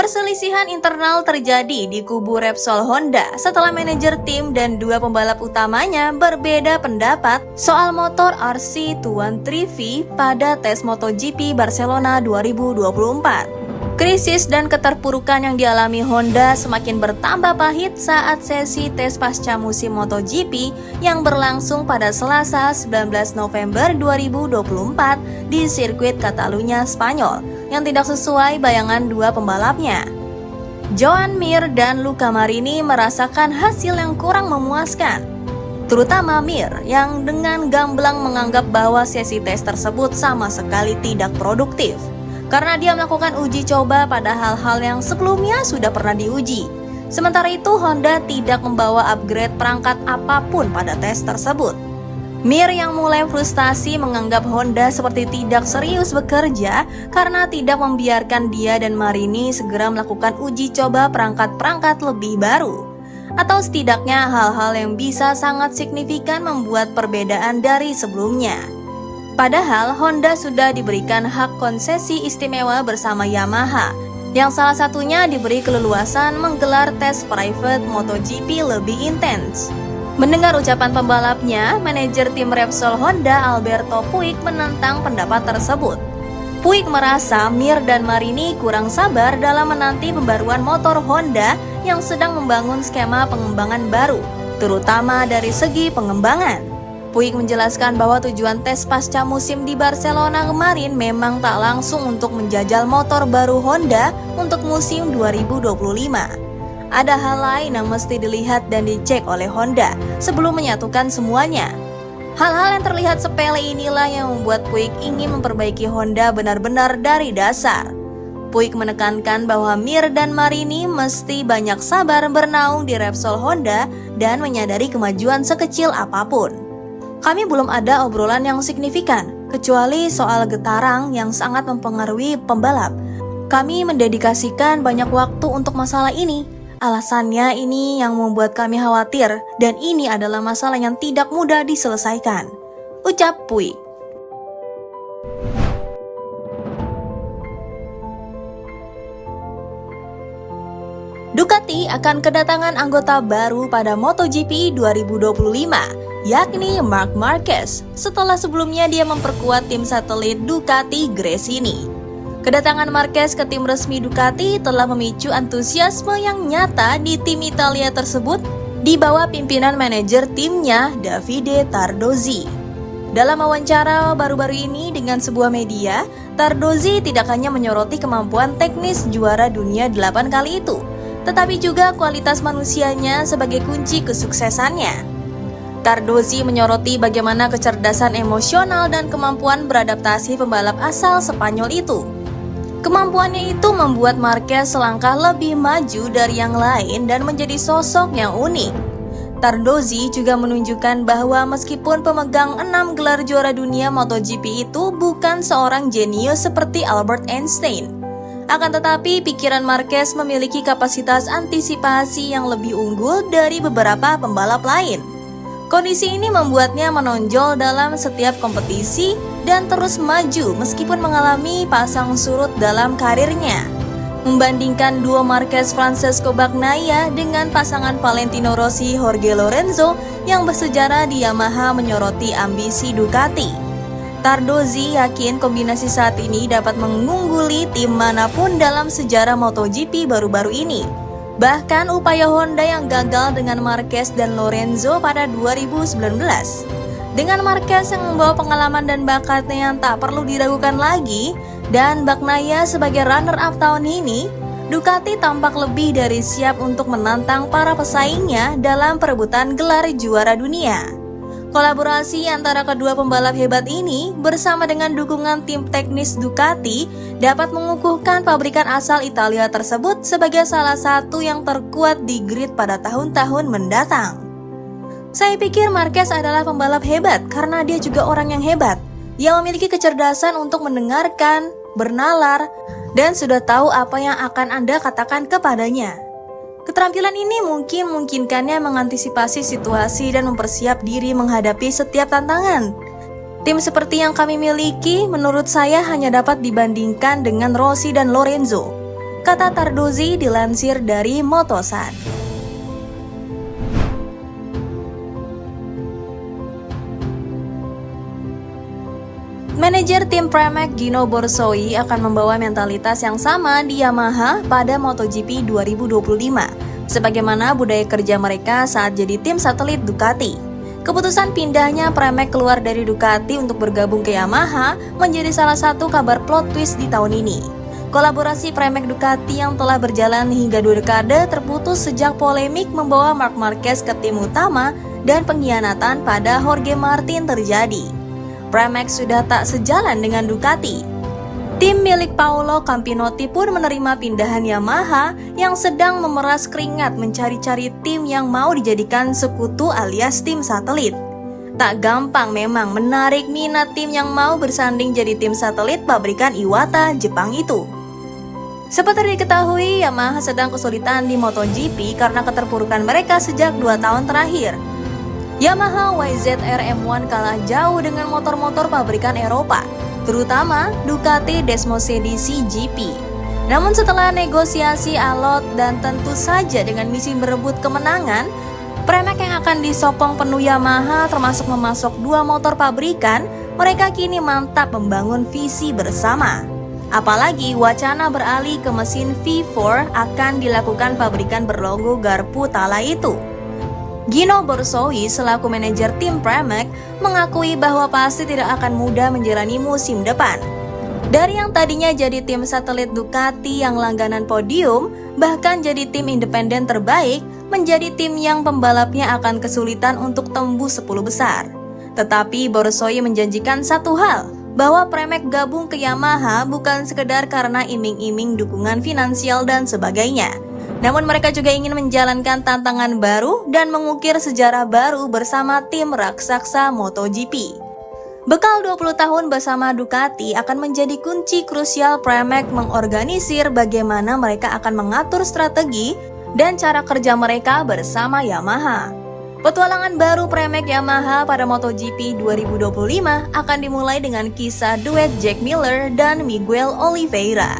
Perselisihan internal terjadi di kubu Repsol Honda setelah manajer tim dan dua pembalap utamanya berbeda pendapat soal motor RC213V pada tes MotoGP Barcelona 2024. Krisis dan keterpurukan yang dialami Honda semakin bertambah pahit saat sesi tes pasca musim MotoGP yang berlangsung pada Selasa 19 November 2024 di sirkuit Catalunya, Spanyol, yang tidak sesuai bayangan dua pembalapnya. Joan Mir dan Luca Marini merasakan hasil yang kurang memuaskan, terutama Mir yang dengan gamblang menganggap bahwa sesi tes tersebut sama sekali tidak produktif karena dia melakukan uji coba pada hal-hal yang sebelumnya sudah pernah diuji. Sementara itu Honda tidak membawa upgrade perangkat apapun pada tes tersebut. Mir yang mulai frustasi menganggap Honda seperti tidak serius bekerja karena tidak membiarkan dia dan Marini segera melakukan uji coba perangkat-perangkat lebih baru. Atau setidaknya hal-hal yang bisa sangat signifikan membuat perbedaan dari sebelumnya. Padahal Honda sudah diberikan hak konsesi istimewa bersama Yamaha, yang salah satunya diberi keleluasan menggelar tes private MotoGP lebih intens. Mendengar ucapan pembalapnya, manajer tim Repsol Honda Alberto Puig menentang pendapat tersebut. Puig merasa Mir dan Marini kurang sabar dalam menanti pembaruan motor Honda yang sedang membangun skema pengembangan baru, terutama dari segi pengembangan. Puig menjelaskan bahwa tujuan tes pasca musim di Barcelona kemarin memang tak langsung untuk menjajal motor baru Honda untuk musim 2025. Ada hal lain yang mesti dilihat dan dicek oleh Honda sebelum menyatukan semuanya. Hal-hal yang terlihat sepele inilah yang membuat Puig ingin memperbaiki Honda benar-benar dari dasar. Puig menekankan bahwa Mir dan Marini mesti banyak sabar bernaung di Repsol Honda dan menyadari kemajuan sekecil apapun. Kami belum ada obrolan yang signifikan, kecuali soal getarang yang sangat mempengaruhi pembalap. Kami mendedikasikan banyak waktu untuk masalah ini. Alasannya ini yang membuat kami khawatir, dan ini adalah masalah yang tidak mudah diselesaikan, ucap Puig. Ducati akan kedatangan anggota baru pada MotoGP 2025, yakni Marc Marquez, setelah sebelumnya dia memperkuat tim satelit Ducati Gresini. Kedatangan Marquez ke tim resmi Ducati telah memicu antusiasme yang nyata di tim Italia tersebut di bawah pimpinan manajer timnya Davide Tardozzi. Dalam wawancara baru-baru ini dengan sebuah media, Tardozzi tidak hanya menyoroti kemampuan teknis juara dunia 8 kali itu, tetapi juga kualitas manusianya sebagai kunci kesuksesannya. Tardozzi menyoroti bagaimana kecerdasan emosional dan kemampuan beradaptasi pembalap asal Spanyol itu. Kemampuannya itu membuat Marquez selangkah lebih maju dari yang lain dan menjadi sosok yang unik. Tardozzi juga menunjukkan bahwa meskipun pemegang 6 gelar juara dunia MotoGP itu bukan seorang jenius seperti Albert Einstein, akan tetapi pikiran Marquez memiliki kapasitas antisipasi yang lebih unggul dari beberapa pembalap lain. Kondisi ini membuatnya menonjol dalam setiap kompetisi dan terus maju meskipun mengalami pasang surut dalam karirnya. Membandingkan duo Marquez-Francesco Bagnaia dengan pasangan Valentino Rossi-Jorge Lorenzo yang bersejarah di Yamaha menyoroti ambisi Ducati. Tardozzi yakin kombinasi saat ini dapat mengungguli tim manapun dalam sejarah MotoGP baru-baru ini. Bahkan upaya Honda yang gagal dengan Marquez dan Lorenzo pada 2019. Dengan Marquez yang membawa pengalaman dan bakatnya yang tak perlu diragukan lagi, dan Bagnaia sebagai runner-up tahun ini, Ducati tampak lebih dari siap untuk menantang para pesaingnya dalam perebutan gelar juara dunia. Kolaborasi antara kedua pembalap hebat ini bersama dengan dukungan tim teknis Ducati dapat mengukuhkan pabrikan asal Italia tersebut sebagai salah satu yang terkuat di grid pada tahun-tahun mendatang. Saya pikir Marquez adalah pembalap hebat karena dia juga orang yang hebat, yang memiliki kecerdasan untuk mendengarkan, bernalar, dan sudah tahu apa yang akan Anda katakan kepadanya. Keterampilan ini memungkinkannya mengantisipasi situasi dan mempersiap diri menghadapi setiap tantangan. Tim seperti yang kami miliki menurut saya hanya dapat dibandingkan dengan Rossi dan Lorenzo. kata Tardozzi dilansir dari Motosan. Manajer tim Pramac Gino Borsoi akan membawa mentalitas yang sama di Yamaha pada MotoGP 2025, sebagaimana budaya kerja mereka saat jadi tim satelit Ducati. Keputusan pindahnya Pramac keluar dari Ducati untuk bergabung ke Yamaha menjadi salah satu kabar plot twist di tahun ini. Kolaborasi Pramac Ducati yang telah berjalan hingga 2 dekade terputus sejak polemik membawa Marc Marquez ke tim utama dan pengkhianatan pada Jorge Martin terjadi. Pramac sudah tak sejalan dengan Ducati. Tim milik Paolo Campinotti pun menerima pindahan Yamaha yang sedang memeras keringat mencari-cari tim yang mau dijadikan sekutu alias tim satelit. Tak gampang memang menarik minat tim yang mau bersanding jadi tim satelit pabrikan Iwata, Jepang itu. Seperti diketahui, Yamaha sedang kesulitan di MotoGP karena keterpurukan mereka sejak 2 tahun terakhir. Yamaha YZR M1 kalah jauh dengan motor-motor pabrikan Eropa, terutama Ducati Desmosedici GP. Namun setelah negosiasi alot dan tentu saja dengan misi berebut kemenangan, Pramac yang akan disokong penuh Yamaha termasuk memasok 2 motor pabrikan, mereka kini mantap membangun visi bersama. Apalagi wacana beralih ke mesin V4 akan dilakukan pabrikan berlogo Garpu Tala itu. Gino Borsoi selaku manajer tim Pramac mengakui bahwa pasti tidak akan mudah menjalani musim depan. Dari yang tadinya jadi tim satelit Ducati yang langganan podium, bahkan jadi tim independen terbaik, menjadi tim yang pembalapnya akan kesulitan untuk tembus 10 besar. Tetapi Borsoi menjanjikan satu hal, bahwa Pramac gabung ke Yamaha bukan sekedar karena iming-iming dukungan finansial dan sebagainya. Namun mereka juga ingin menjalankan tantangan baru dan mengukir sejarah baru bersama tim raksasa MotoGP. Bekal 20 tahun bersama Ducati akan menjadi kunci krusial Pramac mengorganisir bagaimana mereka akan mengatur strategi dan cara kerja mereka bersama Yamaha. Petualangan baru Pramac Yamaha pada MotoGP 2025 akan dimulai dengan kisah duet Jack Miller dan Miguel Oliveira.